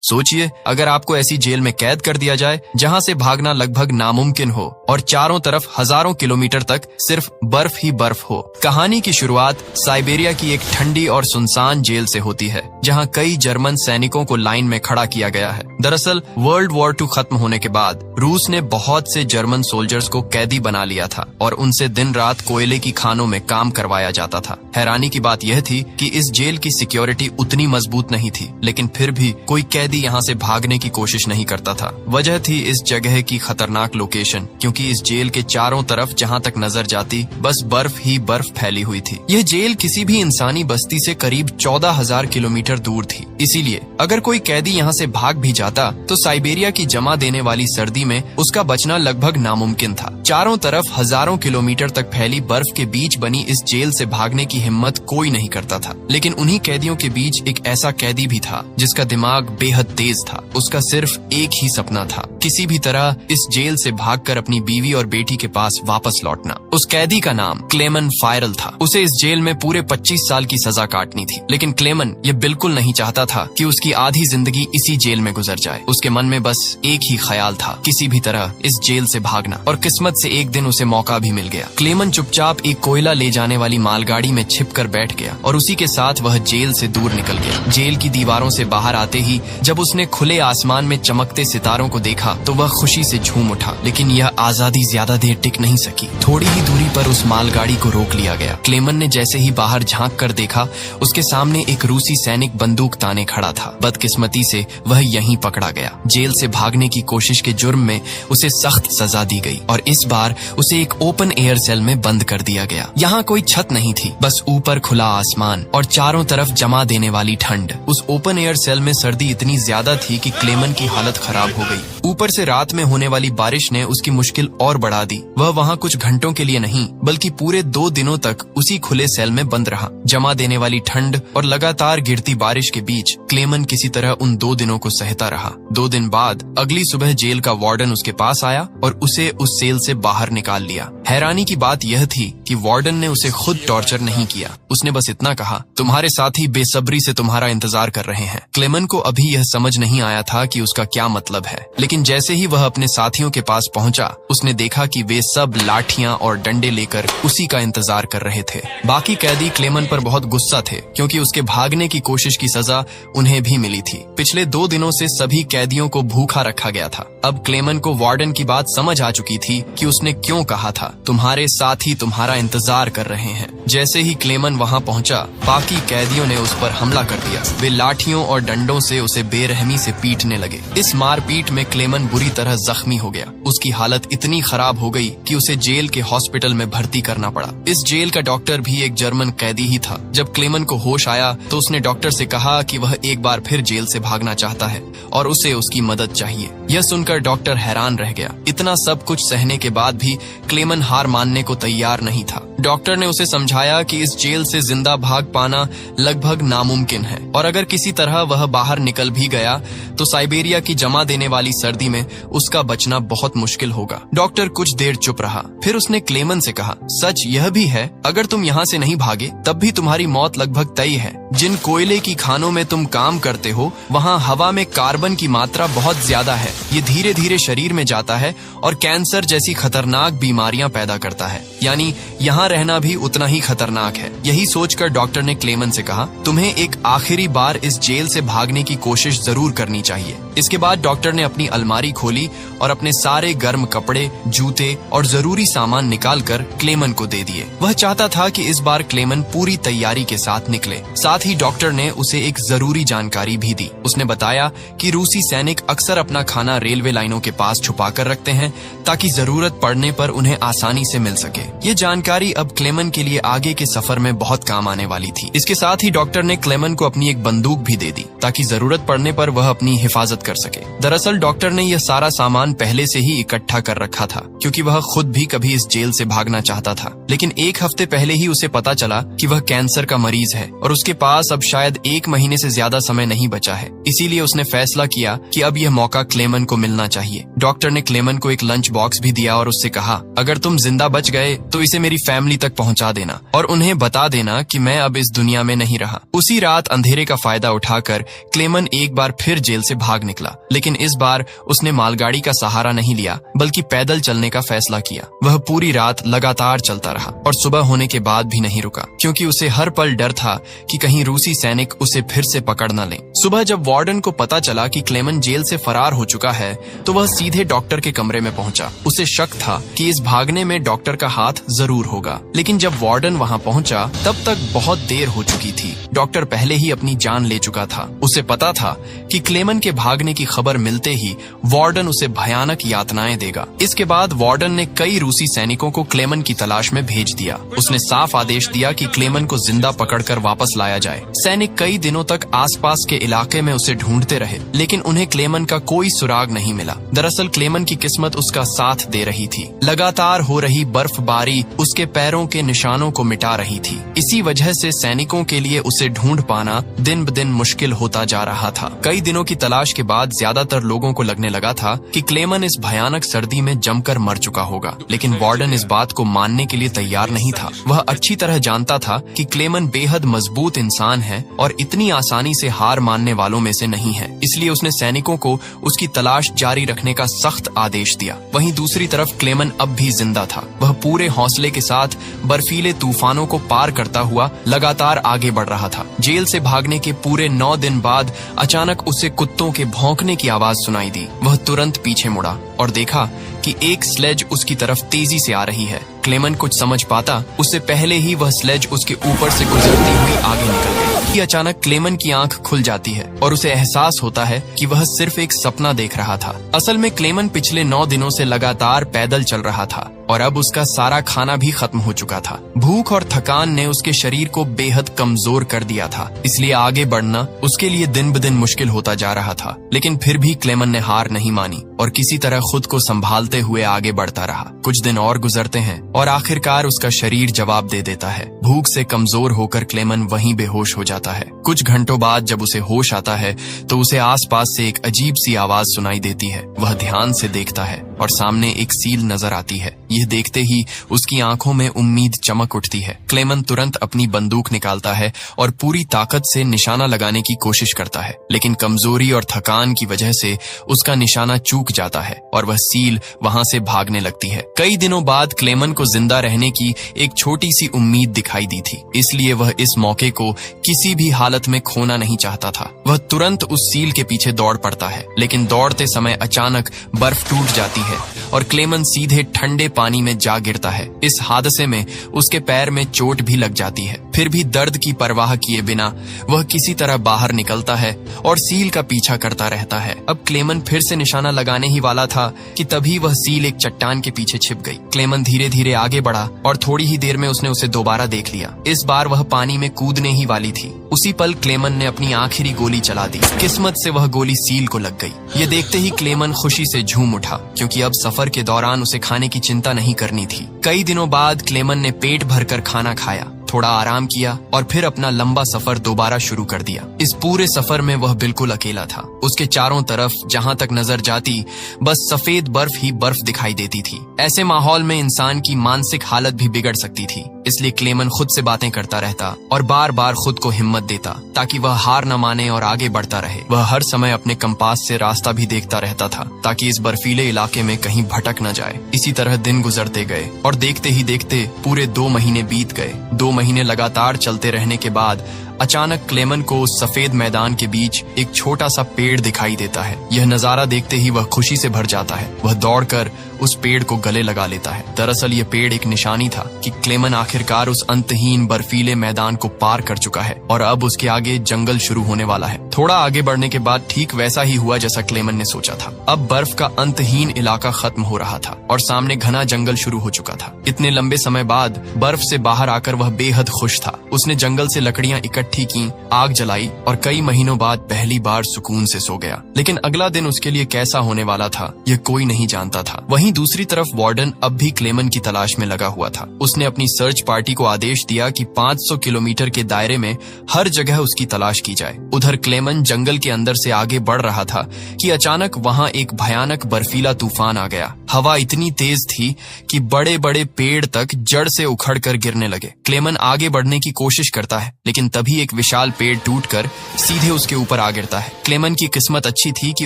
सोचिए, अगर आपको ऐसी जेल में कैद कर दिया जाए जहां से भागना लगभग नामुमकिन हो और चारों तरफ हजारों किलोमीटर तक सिर्फ बर्फ ही बर्फ हो। कहानी की शुरुआत साइबेरिया की एक ठंडी और सुनसान जेल से होती है, जहां कई जर्मन सैनिकों को लाइन में खड़ा किया गया है। दरअसल वर्ल्ड वॉर 2 खत्म होने के बाद रूस ने बहुत से जर्मन सोल्जर्स को कैदी बना लिया था और उनसे दिन रात कोयले की खानों में काम करवाया जाता था। हैरानी की बात यह थी कि इस जेल की सिक्योरिटी उतनी मजबूत नहीं थी, लेकिन फिर भी कोई कैदी यहाँ से भागने की कोशिश नहीं करता था। वजह थी इस जगह की खतरनाक लोकेशन, क्योंकि इस जेल के चारों तरफ जहाँ तक नजर जाती बस बर्फ ही बर्फ फैली हुई थी। यह जेल किसी भी इंसानी बस्ती से करीब 14,000 किलोमीटर दूर थी। इसीलिए अगर कोई कैदी यहाँ से भाग भी जाता तो साइबेरिया की जमा देने वाली सर्दी में उसका बचना लगभग नामुमकिन था। चारों तरफ हजारों किलोमीटर तक फैली बर्फ के बीच बनी इस जेल से भागने की हिम्मत कोई नहीं करता था। लेकिन उन्हीं कैदियों के बीच एक ऐसा कैदी भी था जिसका दिमाग बेहद तेज था। उसका सिर्फ एक ही सपना था, किसी भी तरह इस जेल से भागकर अपनी बीवी और बेटी के पास वापस लौटना। उस कैदी का नाम क्लेमन फायरल था। उसे इस जेल में पूरे 25 साल की सजा काटनी थी, लेकिन क्लेमन ये बिल्कुल नहीं चाहता था कि उसकी आधी जिंदगी इसी जेल में गुजर जाए। उसके मन में बस एक ही ख्याल था, किसी भी तरह इस जेल से भागना। और किस्मत से एक दिन उसे मौका भी मिल गया। क्लेमन चुपचाप एक कोयला ले जाने वाली मालगाड़ी में छिपकर बैठ गया और उसी के साथ वह जेल से दूर निकल गया। जेल की दीवारों से बाहर आते ही जब उसने खुले आसमान में चमकते सितारों को देखा तो वह खुशी से झूम उठा। लेकिन यह आजादी ज्यादा देर टिक नहीं सकी। थोड़ी ही दूरी पर उस मालगाड़ी को रोक लिया गया। क्लेमन ने जैसे ही बाहर झांक कर देखा, उसके सामने एक रूसी सैनिक बंदूक ताने खड़ा था। बदकिस्मती से वह यहीं पकड़ा गया। जेल से भागने की कोशिश के जुर्म में उसे सख्त सजा दी गई और इस बार उसे एक ओपन एयर सेल में बंद कर दिया गया। यहाँ कोई छत नहीं थी, बस ऊपर खुला आसमान और चारों तरफ जमा देने वाली ठंड। उस ओपन एयर सेल में सर्दी इतनी ज्यादा थी कि क्लेमन की हालत खराब हो गई। ऊपर से रात में होने वाली बारिश ने उसकी मुश्किल और बढ़ा दी। वह वहाँ कुछ घंटों के लिए नहीं बल्कि पूरे 2 दिनों तक उसी खुले सेल में बंद रहा। जमा देने वाली ठंड और लगातार गिरती बारिश के बीच क्लेमन किसी तरह उन 2 दिनों को सहता रहा। 2 दिन बाद अगली सुबह जेल का वार्डन उसके पास आया और उसे उस सेल से बाहर निकाल लिया। हैरानी की बात यह थी कि वार्डन ने उसे खुद टॉर्चर नहीं किया। उसने बस इतना कहा, तुम्हारे साथी बेसब्री से तुम्हारा इंतजार कर रहे हैं। क्लेमन को अभी यह समझ नहीं आया था कि उसका क्या मतलब है, लेकिन जैसे ही वह अपने साथियों के पास पहुंचा, उसने देखा कि वे सब लाठियां और डंडे लेकर उसी का इंतजार कर रहे थे। बाकी कैदी क्लेमन पर बहुत गुस्सा थे, क्योंकि उसके भागने की कोशिश की सजा उन्हें भी मिली थी। पिछले 2 दिनों से सभी कैदियों को भूखा रखा गया था। अब क्लेमन को वार्डन की बात समझ आ चुकी थी कि उसने क्यों कहा था, तुम्हारे साथी तुम्हारा इंतजार कर रहे हैं। जैसे ही क्लेमन वहां पहुंचा, बाकी कैदियों ने उस पर हमला कर दिया। वे लाठियों और डंडों से उसे बेरहमी से पीटने लगे। इस मारपीट में क्लेमन बुरी तरह जख्मी हो गया। उसकी हालत इतनी खराब हो गई कि उसे जेल के हॉस्पिटल में भर्ती करना पड़ा। इस जेल का डॉक्टर भी एक जर्मन कैदी ही था। जब क्लेमन को होश आया तो उसने डॉक्टर से कहा कि वह एक बार फिर जेल से भागना चाहता है और उसे उसकी मदद चाहिए। यह सुनकर डॉक्टर हैरान रह गया। इतना सब कुछ सहने के बाद भी क्लेमन हार मानने को तैयार नहीं था। डॉक्टर ने उसे समझाया कि इस जेल से जिंदा भाग पाना लगभग नामुमकिन है और अगर किसी तरह वह बाहर निकल भी गया तो साइबेरिया की जमा देने वाली सर्दी में उसका बचना बहुत मुश्किल होगा। डॉक्टर कुछ देर चुप रहा, फिर उसने क्लेमन से कहा, सच यह भी है, अगर तुम यहाँ से नहीं भागे तब भी तुम्हारी मौत लगभग तय है। जिन कोयले की खानों में तुम काम करते हो वहाँ हवा में कार्बन की मात्रा बहुत ज्यादा है। ये धीरे धीरे शरीर में जाता है और कैंसर जैसी खतरनाक बीमारियां पैदा करता है। यानी यहाँ रहना भी उतना ही खतरनाक है। यही सोचकर डॉक्टर ने क्लेमन से कहा, तुम्हें एक आखिरी बार इस जेल से भागने की कोशिश जरूर करनी चाहिए। इसके बाद डॉक्टर ने अपनी अलमारी खोली और अपने सारे गर्म कपड़े, जूते और जरूरी सामान निकालकर क्लेमन को दे दिए। वह चाहता था कि इस बार क्लेमन पूरी तैयारी के साथ निकले। साथ ही डॉक्टर ने उसे एक जरूरी जानकारी भी दी। उसने बताया कि रूसी सैनिक अक्सर अपना खाना रेलवे लाइनों के पास छुपा कर रखते हैं ताकि जरूरत पड़ने पर उन्हें आसानी से मिल सके। ये जानकारी अब क्लेमन के लिए आगे के सफर में बहुत काम आने वाली थी। इसके साथ ही डॉक्टर ने क्लेमन को अपनी एक बंदूक भी दे दी ताकि जरूरत पड़ने पर वह अपनी हिफाजत कर सके। दरअसल डॉक्टर ने यह सारा सामान पहले से ही इकट्ठा कर रखा था, क्योंकि वह खुद भी कभी इस जेल से भागना चाहता था। लेकिन 1 हफ्ते पहले ही उसे पता चला कि वह कैंसर का मरीज है और उसके पास अब शायद 1 महीने से ज्यादा समय नहीं बचा है। इसीलिए उसने फैसला किया कि अब यह मौका क्लेमन को मिलना चाहिए। डॉक्टर ने क्लेमन को एक लंच बॉक्स भी दिया और उससे कहा, अगर तुम जिंदा बच गए तो इसे मेरी फैमिली तक पहुंचा देना और उन्हें बता देना कि मैं अब इस दुनिया में नहीं रहा। उसी रात अंधेरे का फायदा उठाकर क्लेमन एक बार फिर जेल से भाग निकला, लेकिन इस बार उसने मालगाड़ी का सहारा नहीं लिया बल्कि पैदल चलने का फैसला किया। वह पूरी रात लगातार चलता रहा और सुबह होने के बाद भी नहीं रुका, क्योंकि उसे हर पल डर था कि कहीं रूसी सैनिक उसे फिर से पकड़ न लें। सुबह जब वार्डन को पता चला कि क्लेमन जेल से फरार हो चुका है तो वह सीधे डॉक्टर के कमरे में पहुंचा। उसे शक था कि इस भागने में डॉक्टर का हाथ जरूर होगा, लेकिन जब वार्डन वहां पहुंचा तब तक बहुत देर हो चुकी थी। डॉक्टर पहले ही अपनी जान ले चुका था। उसे पता था कि क्लेमन के भागने की खबर मिलते ही वार्डन उसे भयानक यातनाएं देगा। इसके बाद वार्डन ने कई रूसी सैनिकों को क्लेमन की तलाश में भेज दिया। उसने साफ आदेश दिया कि क्लेमन को जिंदा पकड़कर वापस लाया जाए। सैनिक कई दिनों तक आसपास के इलाके में उसे ढूंढते रहे, लेकिन उन्हें क्लेमन का कोई सुराग नहीं मिला। दरअसल क्लेमन की किस्मत उसका साथ दे रही थी। लगातार हो रही बर्फबारी उसके पैरों के निशानों को मिटा रही थी। इसी वजह से सैनिकों के लिए उसे ढूंढ पाना दिन ब दिन मुश्किल होता जा रहा था। कई दिनों की तलाश के बाद ज्यादातर लोगों को लगने लगा था कि क्लेमन इस भयानक सर्दी में जमकर मर चुका होगा, लेकिन वार्डन इस बात को मानने के लिए तैयार नहीं था। वह अच्छी तरह जानता था कि क्लेमन बेहद मजबूत इंसान है और इतनी आसानी से हार मानने वालों में से नहीं है। इसलिए उसने सैनिकों को उसकी तलाश जारी रखने का सख्त आदेश दिया। वहीं दूसरी तरफ क्लेमन अब भी जिंदा था। वह पूरे हौसले के साथ बर्फीले तूफानों को पार करता हुआ लगातार आगे बढ़ रहा था। जेल से भागने के पूरे 9 दिन बाद अचानक उसे कुत्तों के भौंकने की आवाज सुनाई दी। वह तुरंत पीछे मुड़ा और देखा कि एक स्लेज उसकी तरफ तेजी से आ रही है। क्लेमन कुछ समझ पाता उससे पहले ही वह स्लेज उसके ऊपर से गुजरती हुई आगे निकल गई। अचानक क्लेमन की आंख खुल जाती है और उसे एहसास होता है कि वह सिर्फ एक सपना देख रहा था। असल में क्लेमन पिछले 9 दिनों से लगातार पैदल चल रहा था और अब उसका सारा खाना भी खत्म हो चुका था। भूख और थकान ने उसके शरीर को बेहद कमजोर कर दिया था, इसलिए आगे बढ़ना उसके लिए दिन ब दिन मुश्किल होता जा रहा था। लेकिन फिर भी क्लेमन ने हार नहीं मानी और किसी तरह खुद को संभालते हुए आगे बढ़ता रहा। कुछ दिन और गुजरते हैं और आखिरकार उसका शरीर जवाब दे देता है। भूख से कमजोर होकर क्लेमन वहीं बेहोश हो जाता है। कुछ घंटों बाद जब उसे होश आता है तो उसे आसपास से एक अजीब सी आवाज सुनाई देती है। वह ध्यान से देखता है और सामने एक सील नजर आती है। यह देखते ही उसकी आंखों में उम्मीद चमक उठती है। क्लेमन तुरंत अपनी बंदूक निकालता है और पूरी ताकत से निशाना लगाने की कोशिश करता है, लेकिन कमजोरी और थकान की वजह से उसका निशाना चूक जाता है और वह सील वहां से भागने लगती है। कई दिनों बाद क्लेमन को जिंदा रहने की एक छोटी सी उम्मीद दिखाई दी थी, इसलिए वह इस मौके को किसी भी हालत में खोना नहीं चाहता था। वह तुरंत उस सील के पीछे दौड़ पड़ता है, लेकिन दौड़ते समय अचानक बर्फ टूट जाती है और क्लेमन सीधे ठंडे पानी में जा गिरता है। इस हादसे में उसके पैर में चोट भी लग जाती है। फिर भी दर्द की परवाह किए बिना वह किसी तरह बाहर निकलता है और सील का पीछा करता रहता है। अब क्लेमन फिर से निशाना लगाने ही वाला था कि तभी वह सील एक चट्टान के पीछे छिप गई। क्लेमन धीरे धीरे आगे बढ़ा और थोड़ी ही देर में उसने उसे दोबारा देख लिया। इस बार वह पानी में कूदने ही वाली थी। उसी पल क्लेमन ने अपनी आखिरी गोली चला दी। किस्मत से वह गोली सील को लग गई। ये देखते ही क्लेमन खुशी से झूम उठा, क्योंकि अब सफर के दौरान उसे खाने की चिंता नहीं करनी थी। कई दिनों बाद क्लेमन ने पेट भरकर खाना खाया, थोड़ा आराम किया और फिर अपना लंबा सफर दोबारा शुरू कर दिया। इस पूरे सफर में वह बिल्कुल अकेला था। उसके चारों तरफ जहां तक नजर जाती बस सफेद बर्फ ही बर्फ दिखाई देती थी। ऐसे माहौल में इंसान की मानसिक हालत भी बिगड़ सकती थी, इसलिए क्लेमन खुद से बातें करता रहता और बार बार खुद को हिम्मत देता ताकि वह हार न माने और आगे बढ़ता रहे। वह हर समय अपने कंपास से रास्ता भी देखता रहता था ताकि इस बर्फीले इलाके में कहीं भटक न जाए। इसी तरह दिन गुजरते गए और देखते ही देखते पूरे 2 महीने बीत गए। 2 महीने लगातार चलते रहने के बाद अचानक क्लेमन को उस सफेद मैदान के बीच एक छोटा सा पेड़ दिखाई देता है। यह नजारा देखते ही वह खुशी से भर जाता है। वह दौड़कर उस पेड़ को गले लगा लेता है। दरअसल ये पेड़ एक निशानी था कि क्लेमन आखिरकार उस अंतहीन बर्फीले मैदान को पार कर चुका है और अब उसके आगे जंगल शुरू होने वाला है। थोड़ा आगे बढ़ने के बाद ठीक वैसा ही हुआ जैसा क्लेमन ने सोचा था। अब बर्फ का अंतहीन इलाका खत्म हो रहा था और सामने घना जंगल शुरू हो चुका था। इतने लंबे समय बाद बर्फ से बाहर आकर वह बेहद खुश था। उसने जंगल से लकड़ियां इकट्ठी की, आग जलाई और कई महीनों बाद पहली बार सुकून से सो गया। लेकिन अगला दिन उसके लिए कैसा होने वाला था यह कोई नहीं जानता था। वहीं दूसरी तरफ वार्डन अब भी क्लेमन की तलाश में लगा हुआ था। उसने अपनी सर्च पार्टी को आदेश दिया कि 500 किलोमीटर के दायरे में हर जगह उसकी तलाश की जाए। उधर क्लेमन जंगल के अंदर से आगे बढ़ रहा था कि अचानक वहां एक भयानक बर्फीला तूफान आ गया। हवा इतनी तेज थी कि बड़े बड़े पेड़ तक जड़ से उखड़कर गिरने लगे। क्लेमन आगे बढ़ने की कोशिश करता है, लेकिन तभी एक विशाल पेड़ टूटकर सीधे उसके ऊपर आ गिरता है। क्लेमन की किस्मत अच्छी थी कि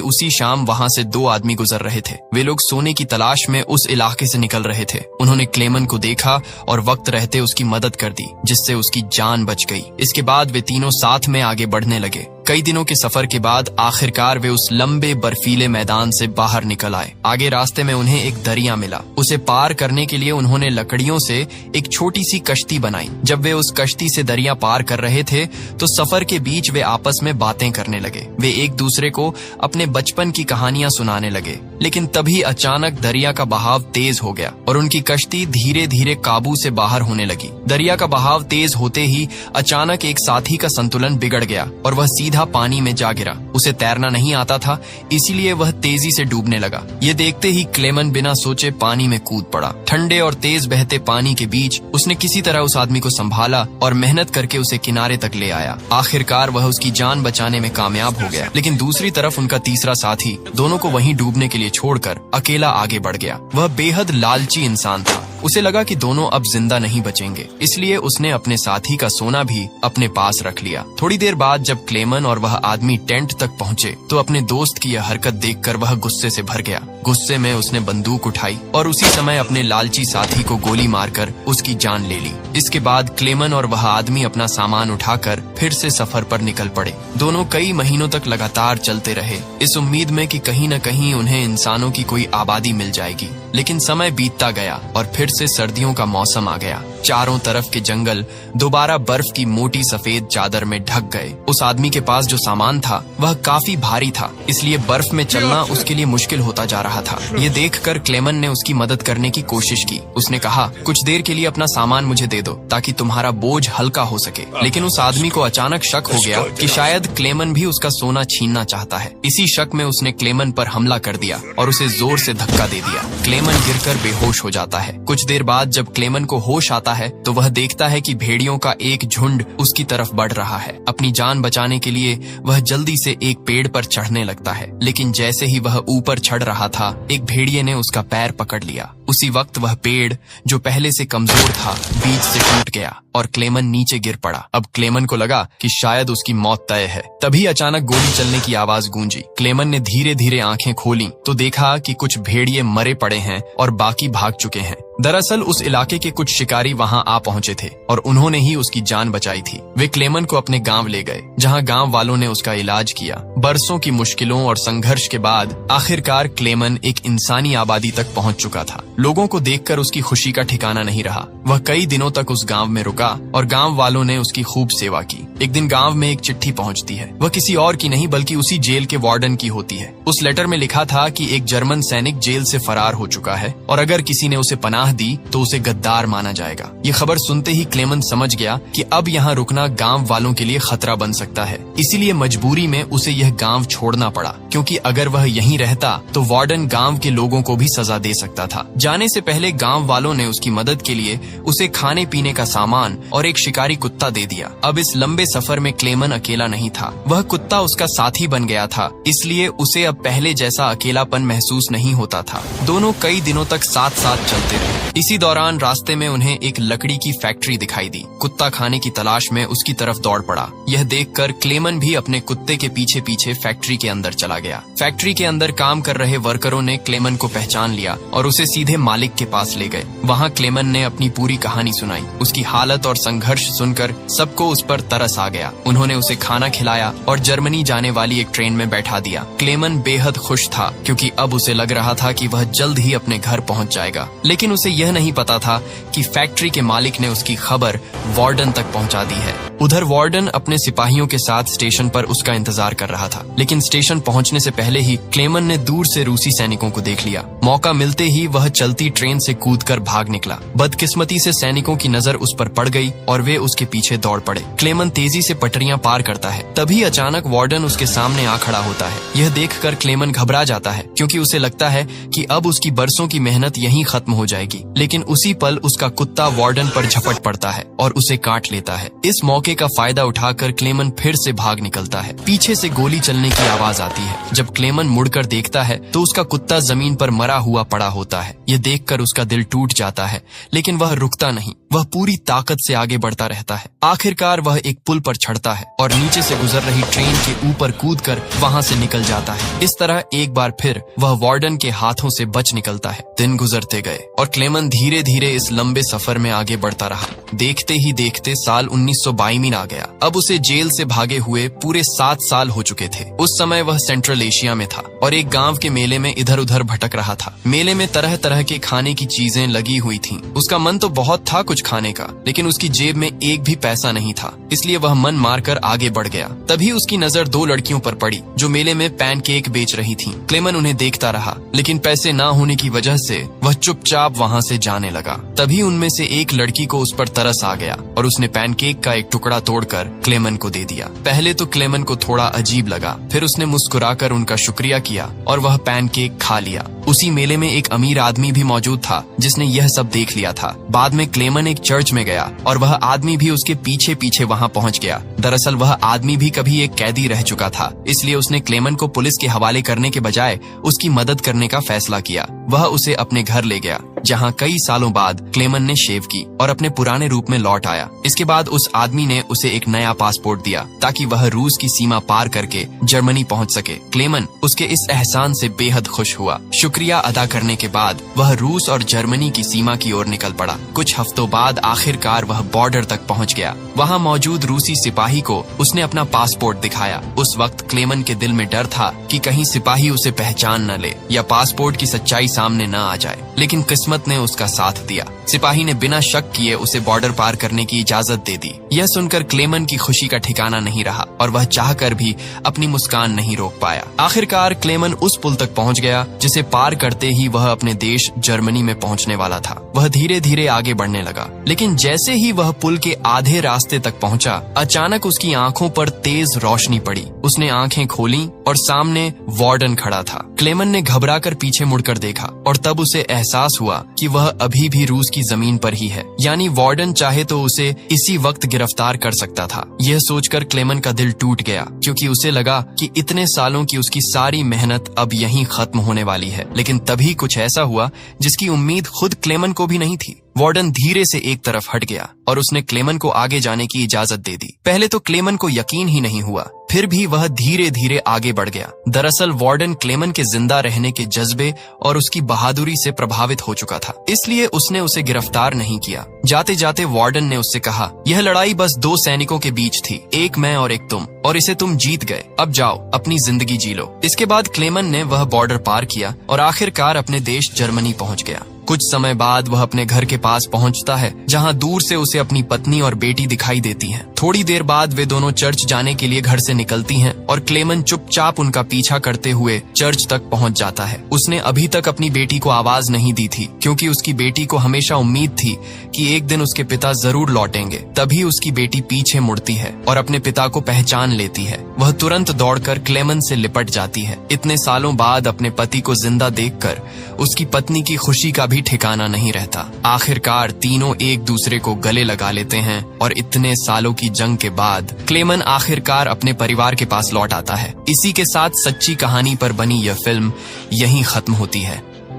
उसी शाम वहां से 2 आदमी गुजर रहे थे। वे लोग सोने की तलाश में उस इलाके से निकल रहे थे। उन्होंने क्लेमन को देखा और वक्त रहते उसकी मदद कर दी, जिससे उसकी जान बच गई। इसके बाद वे तीनों साथ में आगे बढ़ने लगे। कई दिनों के सफर के बाद आखिरकार वे उस लंबे बर्फीले मैदान से बाहर निकल आए। आगे रास्ते में उन्हें एक दरिया मिला। उसे पार करने के लिए उन्होंने लकड़ियों से एक छोटी सी कश्ती बनाई। जब वे उस कश्ती से दरिया पार कर रहे थे तो सफर के बीच वे आपस में बातें करने लगे। वे एक दूसरे को अपने बचपन की कहानियां सुनाने लगे। लेकिन तभी अचानक दरिया का बहाव तेज हो गया और उनकी कश्ती धीरे धीरे काबू से बाहर होने लगी। दरिया का बहाव तेज होते ही अचानक एक साथी का संतुलन बिगड़ गया और वह सीधा पानी में जा गिरा। उसे तैरना नहीं आता था, इसीलिए वह तेजी से डूबने लगा। ये देखते ही क्लेमन बिना सोचे पानी में कूद पड़ा। ठंडे और तेज बहते पानी के बीच उसने किसी तरह उस आदमी को संभाला और मेहनत करके उसे किनारे तक ले आया। आखिरकार वह उसकी जान बचाने में कामयाब हो गया। लेकिन दूसरी तरफ उनका तीसरा साथी दोनों को वहीं डूबने के लिए छोड़कर अकेला आगे बढ़ गया। वह बेहद लालची इंसान था। उसे लगा कि दोनों अब जिंदा नहीं बचेंगे, इसलिए उसने अपने साथी का सोना भी अपने पास रख लिया। थोड़ी देर बाद जब क्लेमन और वह आदमी टेंट तक पहुंचे तो अपने दोस्त की यह हरकत देखकर वह गुस्से से भर गया। गुस्से में उसने बंदूक उठाई और उसी समय अपने लालची साथी को गोली मारकर उसकी जान ले ली। इसके बाद क्लेमन और वह आदमी अपना सामान उठाकर फिर से सफर पर निकल पड़े। दोनों कई महीनों तक लगातार चलते रहे, इस उम्मीद में कि कहीं न कहीं उन्हें इंसानों की कोई आबादी मिल जाएगी। लेकिन समय बीतता गया और फिर से सर्दियों का मौसम आ गया। चारों तरफ के जंगल दोबारा बर्फ की मोटी सफेद चादर में ढक गए। उस आदमी के पास जो सामान था वह काफी भारी था, इसलिए बर्फ में चलना उसके लिए मुश्किल होता जा रहा था। ये देखकर क्लेमन ने उसकी मदद करने की कोशिश की। उसने कहा, कुछ देर के लिए अपना सामान मुझे दे दो ताकि तुम्हारा बोझ हल्का हो सके। लेकिन उस आदमी को अचानक शक हो गया कि शायद क्लेमन भी उसका सोना छीनना चाहता है। इसी शक में उसने क्लेमन पर हमला कर दिया और उसे जोर से धक्का दे दिया। क्लेमन गिरकर बेहोश हो जाता है। कुछ देर बाद जब क्लेमन को होश आता है तो वह देखता है कि भेड़ियों का एक झुंड उसकी तरफ बढ़ रहा है। अपनी जान बचाने के लिए वह जल्दी से एक पेड़ पर चढ़ने लगता है, लेकिन जैसे ही वह ऊपर चढ़ रहा था एक भेड़िए ने उसका पैर पकड़ लिया। उसी वक्त वह पेड़ जो पहले से कमजोर था बीच से टूट गया और क्लेमन नीचे गिर पड़ा। अब क्लेमन को लगा कि शायद उसकी मौत तय है। तभी अचानक गोली चलने की आवाज गूंजी। क्लेमन ने धीरे धीरे आंखें खोली तो देखा कि कुछ भेड़िए मरे पड़े हैं और बाकी भाग चुके हैं। दरअसल उस इलाके के कुछ शिकारी वहां आ पहुंचे थे और उन्होंने ही उसकी जान बचाई थी। वे क्लेमन को अपने गांव ले गए, जहां गांव वालों ने उसका इलाज किया। बरसों की मुश्किलों और संघर्ष के बाद आखिरकार क्लेमन एक इंसानी आबादी तक पहुंच चुका था। लोगों को देखकर उसकी खुशी का ठिकाना नहीं रहा। वह कई दिनों तक उस गांव में रुका और गांव वालों ने उसकी खूब सेवा की। एक दिन गांव में एक चिट्ठी पहुंचती है। वह किसी और की नहीं बल्कि उसी जेल के वार्डन की होती है। उस लेटर में लिखा था कि एक जर्मन सैनिक जेल से फरार हो चुका है और अगर किसी ने उसे पनाह दी तो उसे गद्दार माना जाएगा। ये खबर सुनते ही क्लेमन समझ गया कि अब यहाँ रुकना गांव वालों के लिए खतरा बन सकता है। इसीलिए मजबूरी में उसे यह गांव छोड़ना पड़ा, क्योंकि अगर वह यहीं रहता तो वार्डन गांव के लोगों को भी सजा दे सकता था। जाने से पहले गांव वालों ने उसकी मदद के लिए उसे खाने पीने का सामान और एक शिकारी कुत्ता दे दिया। अब इस लंबे सफर में क्लेमन अकेला नहीं था। वह कुत्ता उसका साथी बन गया था, इसलिए उसे अब पहले जैसा अकेलापन महसूस नहीं होता था। दोनों कई दिनों तक साथ साथ चलते रहे। इसी दौरान रास्ते में उन्हें एक लकड़ी की फैक्ट्री दिखाई दी। कुत्ता खाने की तलाश में उसकी तरफ दौड़ पड़ा। यह देखकर क्लेमन भी अपने कुत्ते के पीछे पीछे फैक्ट्री के अंदर चला गया। फैक्ट्री के अंदर काम कर रहे वर्करों ने क्लेमन को पहचान लिया और उसे सीधे मालिक के पास ले गए। वहाँ क्लेमन ने अपनी पूरी कहानी सुनाई। उसकी हालत और संघर्ष सुनकर सबको उस पर तरस आ गया। उन्होंने उसे खाना खिलाया और जर्मनी जाने वाली एक ट्रेन में बैठा दिया। क्लेमन बेहद खुश था, क्योंकि अब उसे लग रहा था कि वह जल्द ही अपने घर पहुंच जाएगा। लेकिन उसे यह नहीं पता था कि फैक्ट्री के मालिक ने उसकी खबर वार्डन तक पहुंचा दी है। उधर वार्डन अपने सिपाहियों के साथ स्टेशन पर उसका इंतजार कर रहा था, लेकिन स्टेशन पहुंचने से पहले ही क्लेमन ने दूर से रूसी सैनिकों को देख लिया। मौका मिलते ही वह चलती ट्रेन से कूदकर भाग निकला। बदकिस्मती से सैनिकों की नजर उस पर पड़ बढ़ गई और वे उसके पीछे दौड़ पड़े। क्लेमन तेजी से पटरियां पार करता है, तभी अचानक वार्डन उसके सामने आ खड़ा होता है। यह देखकर क्लेमन घबरा जाता है, क्योंकि उसे लगता है कि अब उसकी बरसों की मेहनत यहीं खत्म हो जाएगी। लेकिन उसी पल उसका कुत्ता वार्डन पर झपट पड़ता है और उसे काट लेता है। इस मौके का फायदा उठाकर क्लेमन फिर से भाग निकलता है। पीछे से गोली चलने की आवाज आती है। जब क्लेमन मुड़कर देखता है तो उसका कुत्ता जमीन पर मरा हुआ पड़ा होता है। यह देखकर उसका दिल टूट जाता है, लेकिन वह रुकता नहीं। वह पूरी ताकत से आगे बढ़ता रहता है। आखिरकार वह एक पुल पर चढ़ता है और नीचे से गुजर रही ट्रेन के ऊपर कूदकर वहां से निकल जाता है। इस तरह एक बार फिर वह वार्डन के हाथों से बच निकलता है। दिन गुजरते गए और क्लेमन धीरे धीरे इस लंबे सफर में आगे बढ़ता रहा। देखते ही देखते साल 1922 आ गया। अब उसे जेल से भागे हुए पूरे 7 साल हो चुके थे। उस समय वह सेंट्रल एशिया में था और एक गांव के मेले में इधर उधर भटक रहा था। मेले में तरह तरह के खाने की चीजें लगी हुई थीं। उसका मन तो बहुत था कुछ खाने का, लेकिन उसकी जेब में एक भी पैसा नहीं था, इसलिए वह मन मारकर आगे बढ़ गया। तभी उसकी नजर 2 लड़कियों पर पड़ी जो मेले में पैनकेक बेच रही थीं। क्लेमन उन्हें देखता रहा, लेकिन पैसे ना होने की वजह से वह चुपचाप वहां से जाने लगा। तभी उनमें से एक लड़की को उस पर तरस आ गया और उसने पैनकेक का एक टुकड़ा तोड़कर क्लेमन को दे दिया। पहले तो क्लेमन को थोड़ा अजीब लगा, फिर उसने मुस्कुराकर उनका शुक्रिया किया और वह पैनकेक खा लिया। उसी मेले में एक अमीर आदमी भी मौजूद था जिसने यह सब देख लिया था। बाद में क्लेमन एक चर्च में गया और वह आदमी भी उसके पीछे पीछे वहां पहुंच गया। दरअसल वह आदमी भी कभी एक कैदी रह चुका था, इसलिए उसने क्लेमन को पुलिस के हवाले करने के बजाय उसकी मदद करने का फैसला किया। वह उसे अपने घर ले गया, जहां कई सालों बाद क्लेमन ने शेव की और अपने पुराने रूप में लौट आया। इसके बाद उस आदमी ने उसे एक नया पासपोर्ट दिया ताकि वह रूस की सीमा पार करके जर्मनी पहुंच सके। क्लेमन उसके इस एहसान से बेहद खुश हुआ। शुक्रिया अदा करने के बाद वह रूस और जर्मनी की सीमा की ओर निकल पड़ा। कुछ हफ्तों बाद आखिरकार वह बॉर्डर तक पहुंच गया। वहां मौजूद रूसी सिपाही को उसने अपना पासपोर्ट दिखाया। उस वक्त क्लेमन के दिल में डर था कि कहीं सिपाही उसे पहचान न ले या पासपोर्ट की सच्चाई सामने न आ जाए, लेकिन किस्मत ने उसका साथ दिया। सिपाही ने बिना शक किए उसे बॉर्डर पार करने की इजाजत दे दी। यह सुनकर क्लेमन की खुशी का ठिकाना नहीं रहा और वह चाहकर भी अपनी मुस्कान नहीं रोक पाया। आखिरकार क्लेमन उस पुल तक पहुंच गया जिसे पार करते ही वह अपने देश जर्मनी में पहुंचने वाला था। वह धीरे धीरे आगे बढ़ने लगा, लेकिन जैसे ही वह पुल के आधे रास्ते तक पहुंचा, अचानक उसकी आंखों पर तेज रोशनी पड़ी। उसने आंखें खोली और सामने वार्डन खड़ा था। क्लेमन ने घबराकर पीछे मुड़कर देखा और तब उसे एहसास हुआ कि वह अभी भी रूस की जमीन पर ही है, यानी वार्डन चाहे तो उसे इसी वक्त गिरफ्तार कर सकता था। यह सोचकर क्लेमन का दिल टूट गया, क्योंकि उसे लगा कि इतने सालों की उसकी सारी मेहनत अब यहीं खत्म होने वाली है। लेकिन तभी कुछ ऐसा हुआ जिसकी उम्मीद खुद क्लेमन को भी नहीं थी। वार्डन धीरे से एक तरफ हट गया और उसने क्लेमन को आगे जाने की इजाजत दे दी। पहले तो क्लेमन को यकीन ही नहीं हुआ, फिर भी वह धीरे धीरे आगे बढ़ गया। दरअसल वार्डन क्लेमन के जिंदा रहने के जज्बे और उसकी बहादुरी से प्रभावित हो चुका था, इसलिए उसने उसे गिरफ्तार नहीं किया। जाते जाते वार्डन ने उससे कहा, यह लड़ाई बस 2 सैनिकों के बीच थी, एक मैं और एक तुम, और इसे तुम जीत गए। अब जाओ अपनी जिंदगी जी लो। इसके बाद क्लेमन ने वह बॉर्डर पार किया और आखिरकार अपने देश जर्मनी पहुंच गया। कुछ समय बाद वह अपने घर के पास पहुंचता है, जहां दूर से उसे अपनी पत्नी और बेटी दिखाई देती हैं। थोड़ी देर बाद वे दोनों चर्च जाने के लिए घर से निकलती हैं और क्लेमन चुपचाप उनका पीछा करते हुए चर्च तक पहुंच जाता है। उसने अभी तक अपनी बेटी को आवाज नहीं दी थी, क्योंकि उसकी बेटी को हमेशा उम्मीद थी कि एक दिन उसके पिता जरूर लौटेंगे। तभी उसकी बेटी पीछे मुड़ती है और अपने पिता को पहचान लेती है। वह तुरंत दौड़कर क्लेमन से लिपट जाती है। इतने सालों बाद अपने पति को जिंदा देखकर उसकी पत्नी की खुशी का भी ठिकाना नहीं रहता। आखिरकार तीनों एक दूसरे को गले लगा लेते हैं और इतने सालों की जंग के बाद क्लेमन आखिरकार अपने परिवार के पास लौट आता है। इसी के साथ सच्ची कहानी पर बनी यह फिल्म यहीं खत्म होती है।